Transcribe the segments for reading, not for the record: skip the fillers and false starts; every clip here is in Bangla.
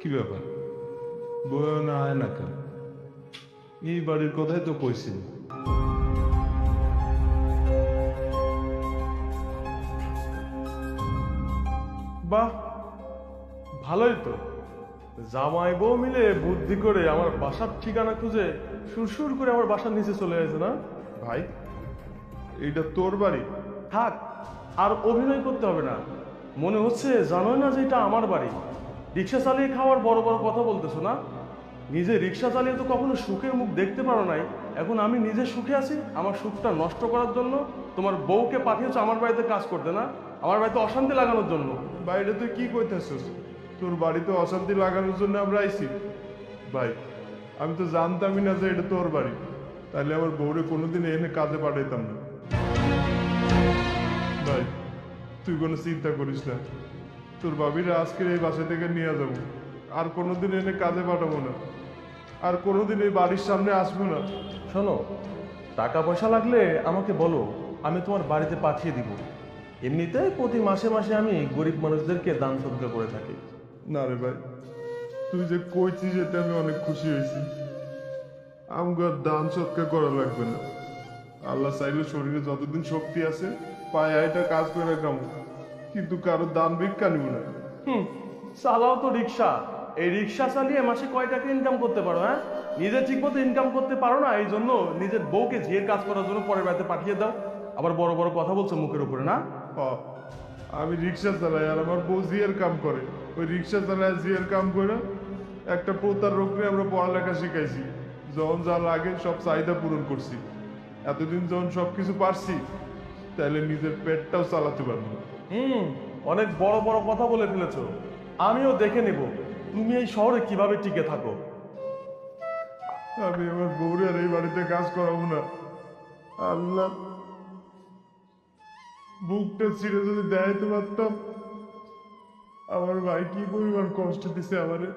কি ব্যাপার? বউ না আয় না কেন? এই বাড়ির কথাই তো কইছি। বাহ, ভালোই তো। জামাই বউ মিলে বুদ্ধি করে আমার বাসার ঠিকানা খুঁজে সুরসুর করে আমার বাসার নিচে চলে গেছে না? ভাই, এইটা তোর বাড়ি? থাক, আর অভিনয় করতে হবে না। মনে হচ্ছে জানোই না যে এটা আমার বাড়ি। রিক্সা চালিয়ে খাওয়ার বড় বড় কথা বলতেছো না? নিজে রিক্সা চালিয়ে তো কখনো সুখের মুখ দেখতে পারো নাই। এখন আমি নিজে সুখে আছি, আমার সুখটা নষ্ট করার জন্য তোমার বউকে পাঠিয়েছো আমার বাড়িতে কাজ করতে, না আমার বাড়িতে অশান্তি লাগানোর জন্য। বাইরে তুই কি কইতেছিস? তোর বাড়িতে অশান্তি লাগানোর জন্য আমরা আইছি? ভাই, আমি তো জানতামই না যে এটা তোর বাড়ি। তাহলে আমার বউরে কোনোদিন এনে কাজে পাঠাইতাম না। ভাই, তুই কোনো চিন্তা করিস না। তোর ভাবিরা আজকের এই বাসা থেকে নিয়ে যাবো। আর কোনোদিন এনে কাজে পাঠাবো না। আর কোনোদিন এই বাড়ির সামনে আসবো না। শোনো, টাকা পয়সা লাগলে আমাকে বলো, আমি তোমার বাড়িতে পাঠিয়ে দিব। এমনিতে প্রতি মাসে মাসে আমি গরিব মানুষদেরকে দান সদকা করে থাকি। না রে ভাই, তুই যে কইছিস এতে আমি অনেক খুশি হয়েছি। আমগো আর দান সৎকার করা লাগবে না। আল্লাহ চাইলে শরীরে যতদিন শক্তি আছে পায়ে আইটা কাজ করে কামো, কিন্তু কারো দান ভিক্ষা নিব না। চালাও তো রিক্সা। এই রিক্সা চালিয়ে মাসে কয় টাকা ইনকাম করতে পারো? হ্যাঁ, নিজে ঠিক মতো ইনকাম করতে পারো না, এই জন্য নিজের বউকে ঝিয়ের কাজ করার জন্য পরের বাড়িতে পাঠিয়ে দাও। আবার বড় বড় কথা বলছো মুখের উপরে, না? আমি রিক্সা চালাই আর আমার বউ জিয়ের কাম করে। ওই রিক্সা চালায় জিয়ের কাম করে একটা প্রতারকরে আমরা পড়ালেখা শিখাইছি। যখন যা লাগে সব চাহিদা পূরণ করছি। এতদিন যখন সবকিছু পারছি, তাহলে নিজের পেটটাও চালাতে পারবো। অনেক বড় বড় কথা বলে ফেলেছো। আমিও দেখে নেব তুমি এই শহরে কিভাবে টিকে থাকো। আমি আমার বউরে আর এই বাড়িতে কাজ করাবো না। আল্লাহ, বুকটা ছিঁড়ে যদি দেখাইতে পারতাম আমার ভাই কি পরিমাণ কষ্ট দিছে আমারে,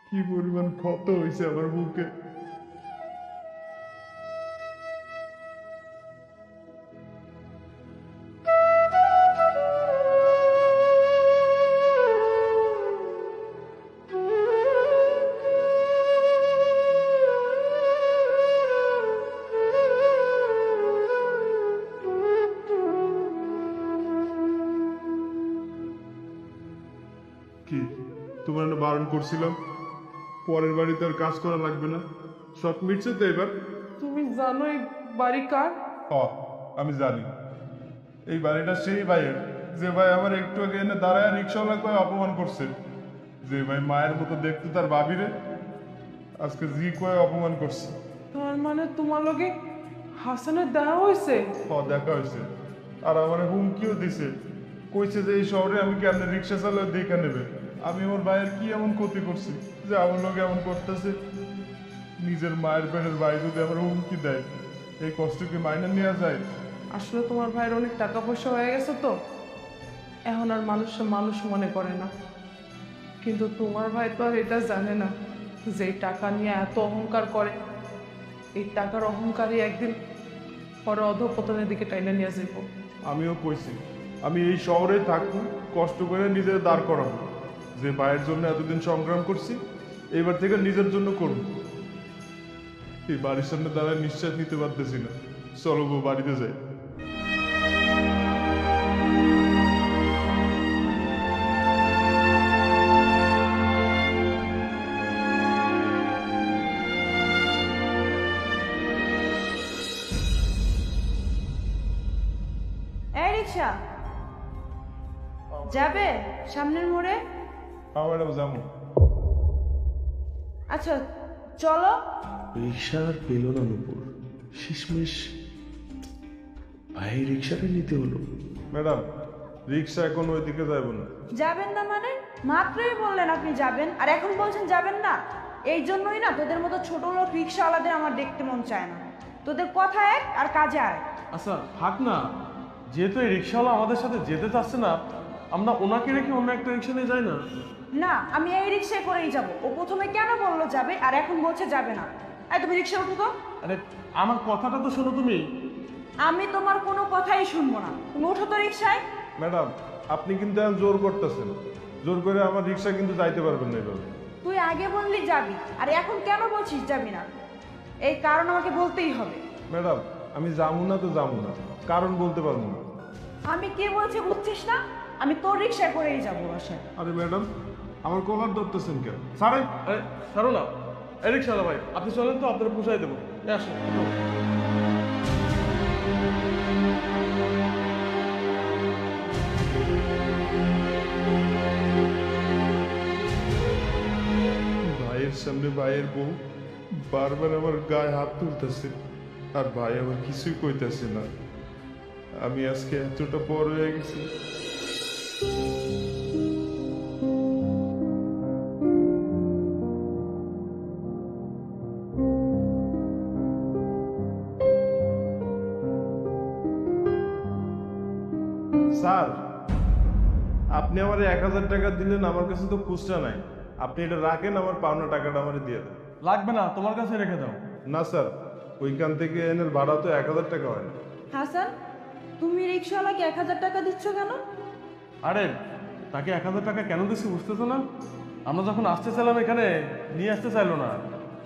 কি পরিমাণ ক্ষত হয়েছে আমার বুকে। কি তোমার না বারণ করছিলাম পরের বাড়িতে আর কাজ করা লাগবে না? সব মিটছে তো এবার? তুমি জানো এই বাড়ি কার? আমি জানি এই বাড়িটা সেই ভাইয়ের যে ভাই আমার একটু আগে এনে দাঁড়ায় রিক্সাওয়ালা কয়ে অপমান করছে। যে ভাই মায়ের মতো দেখতে তার ভাবিরে আজকে জি কয়ে অপমান করছে। তার মানে তোমার লগে হাসানের দেখা হয়েছে? দেখা হয়েছে, আর আমার হুমকিও দিছে। কইছে যে এই শহরে আমি কেমন রিক্সা চালায় দেখে নেবে। আমি আমার ভাইয়ের কি এমন ক্ষতি করছি যে আমার লোক এমন করতেছে? নিজের মায়ের পেটের ভাই যদি আমার হুমকি দেয়, এই কষ্ট কি মাইনে নেওয়া যায়? আসলে তোমার ভাইয়ের অনেক টাকা পয়সা হয়ে গেছে তো, এখন আর মানুষে মানুষ মনে করে না। কিন্তু তোমার ভাই তো আর এটা জানে না যে এই টাকা নিয়ে এত অহংকার করে। এই টাকার অহংকারই একদিন পরে অধঃপতনের দিকে টাইনা নিয়ে যাবো। আমিও কইছি আমি এই শহরে থাকবো, কষ্ট করে নিজের দাঁড় করাবো। যে ভাইয়ের জন্য এতদিন সংগ্রাম করছি, এবার থেকে নিজের জন্য করব। এই বাড়ির সামনে দাঁড়ায় নিঃশ্বাস নিতে পারতেছি না। চলো গো, বাড়িতে যাই। এই রিক্সা যাবে সামনের মোড়ে? ম্যাডাম যাবো। আচ্ছা চলো। রিক্সা আর পেল না নুপুর। শেষমেশ ভাই রিক্সাটা নিতে হলো। ম্যাডাম, রিক্সা এখন ওইদিকে যাইব না। যাবেন না মানে? মাত্রই বললেন আপনি যাবেন আর এখন বলছেন যাবেন না। এই জন্যই না তোদের মতো ছোট লোক রিক্সাওয়ালাদের আমার দেখতে মন চায় না। তোদের কথা এক আর কাজে আর এক। আচ্ছা থাক না, যেহেতু এই রিক্সাওয়ালা আমাদের সাথে যেতে চাচ্ছে না, আমরা ওনাকে রেখে অন্য একটা রিক্সা নিয়ে যাই না? না, আমি এই রিক্সায় করেই যাব। ও প্রথমে কেন বললো যাবে আর এখন বলছে যাবে না? এই তুমি রিক্সা উঠো তো। আরে আমার কথাটা তো শোনো তুমি। আমি তোমার কোনো কথাই শুনবো না, তুমি ওঠো তো রিক্সায়। ম্যাডাম, আপনি কিন্তু এখন জোর করতেছেন। জোর করে আমার রিক্সা কিন্তু যাইতে পারবেন না এভাবে। তুই আগে বললি যাবি, আর এখন কেন বলছিস যাবি না? এই কারণ আমাকে বলতেই হবে। ম্যাডাম, আমি যাবো না তো যাবো না, কারণ বলতে পারবো না। আমি কে বলছি বুঝছিস না? আমি তোর রিক্সায় করেই যাবো বাসায়। আরে ম্যাডাম, আমার কলার ধরতেছেন কেন? সারে আরে ছাড়ো না, এই রিক্সাওয়ালা ভাই আপনি চলেন তো, আপনারা পুষাই দেবো। আসুন। ভাইয়ের সামনে ভাইয়ের বউ বারবার আমার গায়ে হাত তুলতেছে, আর ভাই আমার কিছুই কইতেছে না। আমি আজকে এতটা বড় হয়ে গেছি। স্যার, আপনি আমার 1000 টাকা দিলেন, আমার কাছে তো খুচরা নাই। আপনি এটা রাখেন, আমার পাওনা টাকাটা আমার দিয়ে দেন। লাগবে না, তোমার কাছে রেখে দাও। না স্যার, ওইখান থেকে এনের ভাড়া তো 1000 টাকা হয় না। হাসান, তুমি রিক্সাওয়ালাকে 1000 টাকা দিচ্ছ কেন? আরে তাকে 1000 টাকা কেন দিচ্ছি বুঝতেছো না? আমরা যখন আসতে চাইলাম এখানে, নিয়ে আসতে চাইলো না,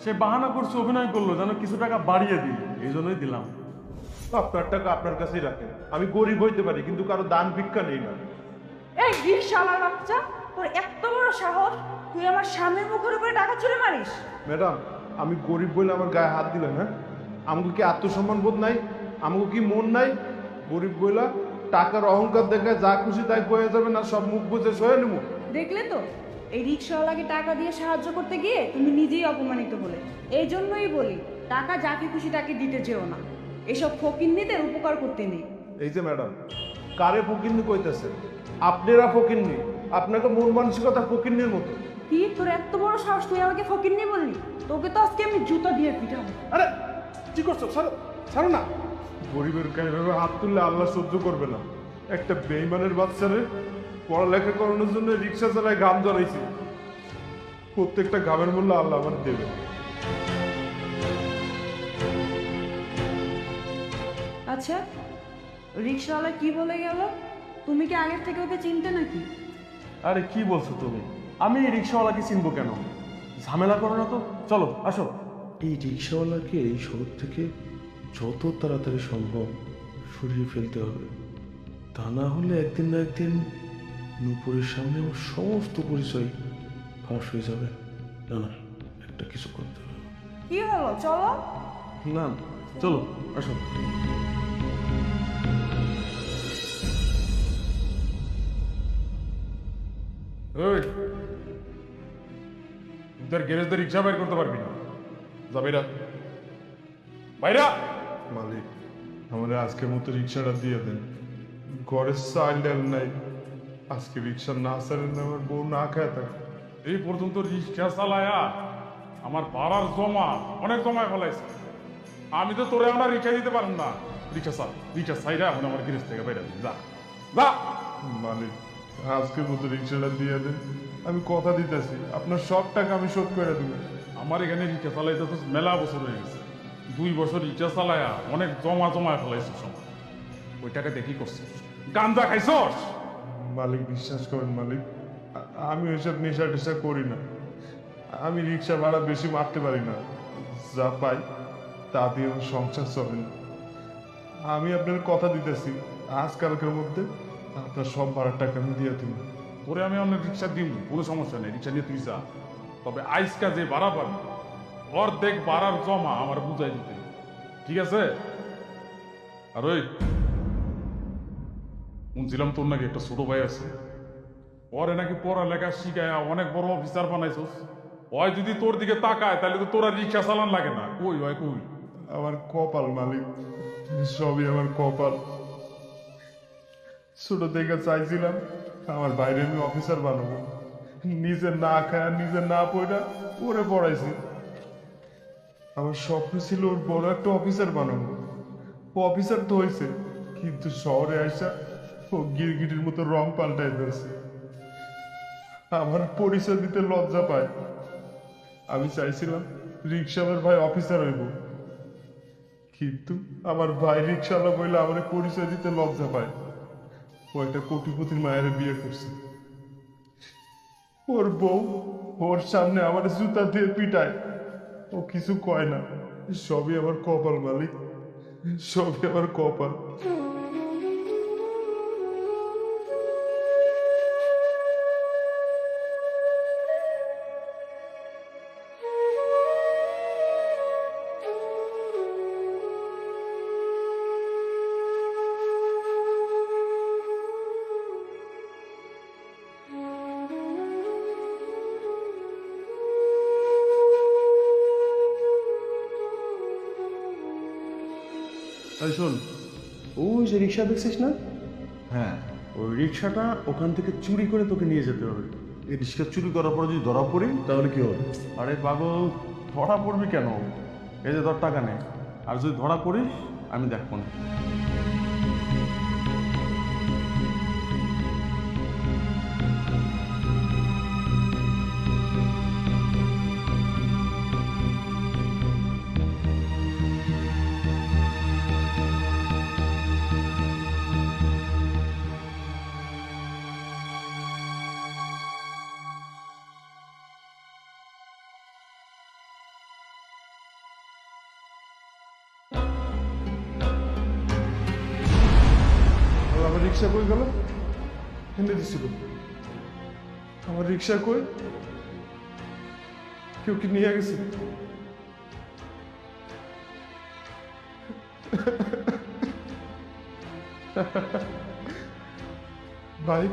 সে বাহানা করছে, অভিনয় করলো যেন কিছু টাকা বাড়িয়ে দিই, এই জন্যই দিলাম। আপনার টাকা আপনার কাছেই রাখেন। আমি গরিব হইতে পারি, কিন্তু কারো দান ভিক্ষা নেই না। এই রিক্সাওয়ালার বাচ্চা, তোর এত বড় সাহস, তুই আমার স্বামীর মুখের উপরে টাকা চুরি মারিস? ম্যাডাম, আমি গরিব বলে আমার গায়ে হাত দিলেন? হ্যাঁ, আমাকে কি আত্মসম্মান বোধ নাই? আমাকে কি মন নাই? গরিব বইলা টাকার অহংকার দেখায় যা খুশি তাই কয়ে যাবে না, সব মুখ বুঝে সয়ে নেব। দেখলে তো, এই রিক্সাওয়ালাকে টাকা দিয়ে সাহায্য করতে গিয়ে তুমি নিজেই অপমানিত হলে। এই জন্যই বলি, টাকা যাকে খুশি তাকে দিতে যেও না। এসব ফকিন্নিদের উপকার করতে নেই। এই যে ম্যাডাম, কারে ফকিন্নি কইতেছে? আপনারা ফকিন্নি, আপনাকে মন মানসিকতা ফকিন্নির মতো। কি, তোর এত বড় সাহস, তুই আমাকে ফকিন্নি বললি? তোকে তো আজকে আমি জুতা দিয়ে পিটাবো। আরে কি করছো, ছাড়ো, ছাড়ো না। গরিবের গায়ে এভাবে হাত তুললে আল্লাহ সহ্য করবে না। একটা বেইমানের বাচ্চারে পড়ালেখা করানোর জন্য রিক্সা চালায় ঘাম জড়াইছি। প্রত্যেকটা ঘামের মূল্য আল্লাহ আমার দেবে। আচ্ছা, রিক্সাওয়ালা কি বলে গেল? তুমি কি আগের থেকে ওকে চিনতে নাকি? আরে কি বলছো তুমি? আমি এই রিক্সাওয়ালাকে চিনবো কেন? ঝামেলা করো না তো, চলো আসো। এই রিক্সাওয়ালাকে এই শহর থেকে যত তাড়াতাড়ি সম্ভব সরিয়ে ফেলতে হবে। তা না হলে একদিন না একদিন নূপুরের সামনে আমার সমস্ত পরিচয় ফাঁস হয়ে যাবে। না না, একটা কিছু করতে হবে। কি হলো, চলো। না, চলো আসো। ওই, তোর গ্যারেজ তো রিক্সা বাইর করতে পারবি না, যাবি না বাইরা। মালিক, আমাদের আজকের মতো রিক্সাটা দিয়ে দেন। ঘরের চাল ডাল নাই, আজকে রিক্সা না ছাড়েন না, আমার বউ না খায় থাকে। এই পর্যন্ত রিক্সা চালায়া আমার পাড়ার জমা অনেক জমায় ফেলাইছে। আমি তো তোরে আমরা রিক্সা দিতে পারলাম না। রিক্সা চাইরা এখন আমার গিরেজ থেকে বাইরে যা যা। মালিক, আজকের মতো রিক্সাটা দিয়ে দেন, আমি কথা দিতেছি, আপনার সব টাকা আমি শোধ করে দেবো। আমার এখানে রিক্সা চালাইতে তো মেলা বছর হয়ে গেছে। 2 বছর রিক্সা চালায়া অনেক জমায় ফেলাইছে সময়। ওই টাকা দেখি করছিস, গাঞ্জা খাইছস? মালিক, বিশ্বাস করেন মালিক, আমি ওইসব নেশা টেশা করি না। আমি রিক্সা ভাড়া বেশি মারতে পারি না, যা পাই তা দিয়ে আমার সংসার চলে না। আমি আপনার কথা দিতেছি, আজকালকের মধ্যে আপনার সব ভাড়ার টাকা আমি দিয়ে দেবো। তোরে আমি অনেক রিক্সা দিব, কোনো সমস্যা নেই, রিক্সা নিয়ে তুই যা। তবে আইসকা যে ভাড়া পাবি অর্ধেক ভাড়ার জমা আমার বুঝাই দিতে, ঠিক আছে? আর ওই শুনছিলাম তোর নাকি একটা ছোট ভাই আছে, ওরে নাকি পড়ালেখা শিখায় অনেক বড় অফিসার বানাইছস। ওই যদি তোর দিকে তাকায় তাহলে তো তোর আর রিক্সা চালান লাগে না। কই ভাই কই? আমার কপাল মালিক, সবই আমার কপাল। ছোট থেকে চাইছিলাম আমার বাইরে আমি অফিসার বানাবো, নিজে না খায় নিজে না পড়া ওরে পড়াইছি। আমার স্বপ্ন ছিল ওর বড় একটা অফিসার বানাবো। ও অফিসার তো হয়েছে, কিন্তু শহরে আসা ও গিরগিটির মতো রং পাল্টাই ফেলছে। আমার পরিচয় দিতে লজ্জা পায়। আমি চাইছিলাম রিক্সাওয়ালার ভাই অফিসার হইব, কিন্তু আমার ভাই রিক্সাওয়ালা বইলে আমার পরিচয় দিতে লজ্জা পায়। ও একটা কোটিপতির মায়ের বিয়ে করছে। ওর বউ ওর সামনে আমার জুতা দিয়ে পিটায়, ও কিছু কয় না। সবই আমার কপাল মালিক, সবই আমার কপাল। এই শোন, ওই যে রিক্সা দেখছিস না, হ্যাঁ, ওই রিক্সাটা ওখান থেকে চুরি করে তোকে নিয়ে যেতে হবে। এই রিক্সা চুরি করার পরে যদি ধরা পড়ি তাহলে কি হবে? আরে পাগল, ধরা পড়বি কেন? এই যে তোর টাকা নেই, আর যদি ধরা পড়িস আমি দেখবো না। আর আমার রিক্সা কই গেল? এনে দিছিল। আমার রিক্সা কই? কেউ কি নিয়ে গেছে? ভাই,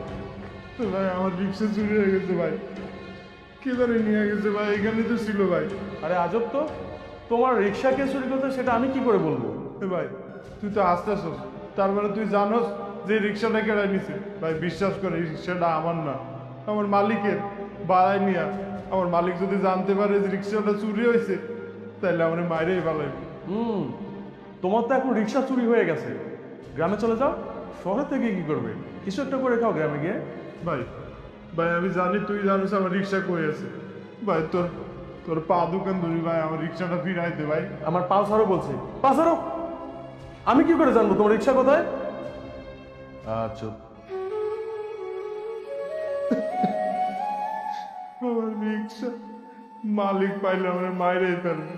ভাই আমার রিক্সা চুরি হয়ে গেছে ভাই। কে ধরে নিয়ে গেছে ভাই? এখানে তো ছিল ভাই। আরে আজব তো, তোমার রিক্সা কে চুরি করতে সেটা আমি কি করে বলবো? এ ভাই, তুই তো আসতেছস, তার মানে তুই জানোস যে রিক্সাটা কেড়ে নিছে। ভাই বিশ্বাস করে, এই রিক্সাটা আমার না, আমার মালিকের। বাড়াই নিয়া আমার মালিক যদি জানতে পারে যে রিক্সাটা চুরি হয়েছে, তাহলে আমার মাইরেই ভালাইবে। তোমার তো এখন রিক্সা চুরি হয়ে গেছে, গ্রামে চলে যাও। শহরে থেকে কি করবে? কিছু একটা করে খাও গ্রামে গিয়ে। ভাই, ভাই আমি জানি তুই জানিস আমার রিক্সা কই আছে। ভাই তোর তোর পা দোকান ধরি ভাই, আমার রিক্সাটা ফিরাই দে ভাই। আমার পা ছাড়ো বলছি, পা ছাড়ো। আমি কি করে জানবো তোমার রিক্সা কোথায়? আচ্ছা, আমার রিক্সা মালিক পাইলে আমার মাইরেই ফেলবে।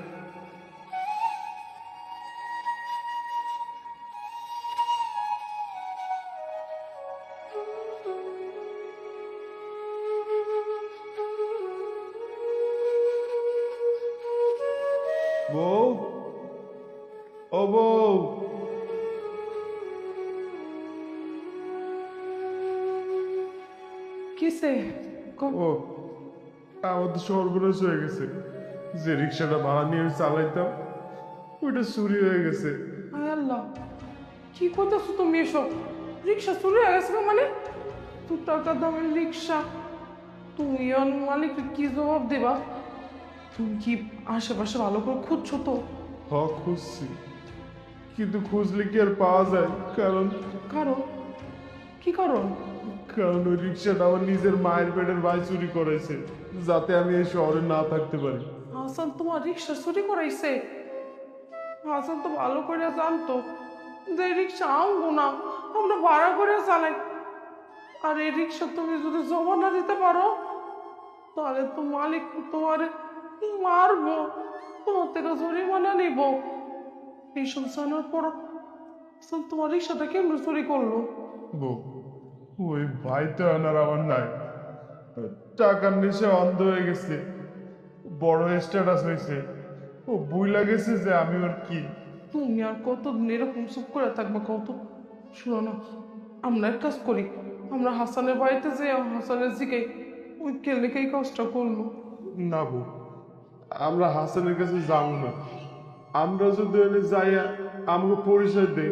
বউ, ও বউ, কিসে? ও আমাদের সর্বনাশ হয়ে গেছে। যে রিক্সাটা ভাড়া নিয়ে আমি চালাইতাম, ওইটা চুরি হয়ে গেছে। আয় আল্লাহ, কি করতেছো তুমি এসব? রিক্সা চুরি হয়ে গেছে মানে? 2 টাকা দামের রিক্সা, তুমি আর মালিককে কি জবাব দেবা? তুমি কি আশেপাশে ভালো করে খুঁজছো তো? হ, খুঁজছি, কিন্তু খুঁজলে কি আর পাওয়া যায়? কারণ কারণ কি কারণ? কারণ ওই রিক্সাটা আমার নিজের মায়ের পেটের ভাই চুরি করেছে, যাতে আমি এই শহরে না থাকতে পারি। হাসান তোমার রিক্সা চুরি করাইছে? হাসান তো ভালো করে জানতো যে এই রিক্সা আমগো না, আমরা ভাড়া করে চালাই। আর এই রিক্সা তুমি যদি জমা না দিতে পারো, তাহলে তো মালিক তোমার মারবো, তোমার থেকে জরিমানা নিব। এইসব জানার পর হাসান তোমার রিক্সাটা কেমন চুরি করলো? বউ, ওই ভাই তো আর আমার নাই। টাকার নেশে অন্ধ হয়ে গেছে, বড় স্ট্যাটাস হয়েছে। ও বুইলা গেছে যে আমি ওর কি। তুমি আর কতদিন এরকম চুপ করে থাকবে কত? শুনো না, আমরা এক কাজ করি, আমরা হাসানের বাড়িতে যাই, হাসানের দিকে ওই কেলেকে এই কাজটা করলো। না বউ, আমরা হাসানের কাছে যাবো না। আমরা যদি ওখানে যাইয়া আমাকে পরিচয় দেই,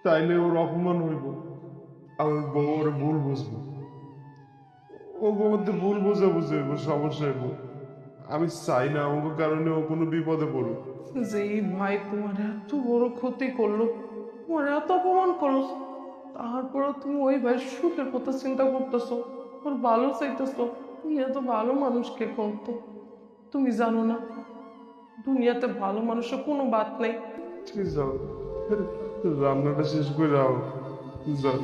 তাইলে ওর অপমান হইব, আমার বউ ওর ভুল বুঝবো। ও মধ্যে ভুল বোঝাবুঝি হইব, সমস্যা হইব। আমি চাই না আমাকে কারণে ও কোনো বিপদে পড়ুক। যে এই ভাই তোমার এত বড় ক্ষতি করলো, তোমার এত অপমান করলো, তারপরে তুমি ওই ভাইয়ের সুখের কথা চিন্তা করতেছো, ওর ভালো চাইতেছো। তুমি এত ভালো মানুষকে করতো, তুমি জানো না দুনিয়াতে ভালো মানুষের কোনো বাত নেই। ঠিক যাও, রান্নাটা শেষ করে যাও, যাও।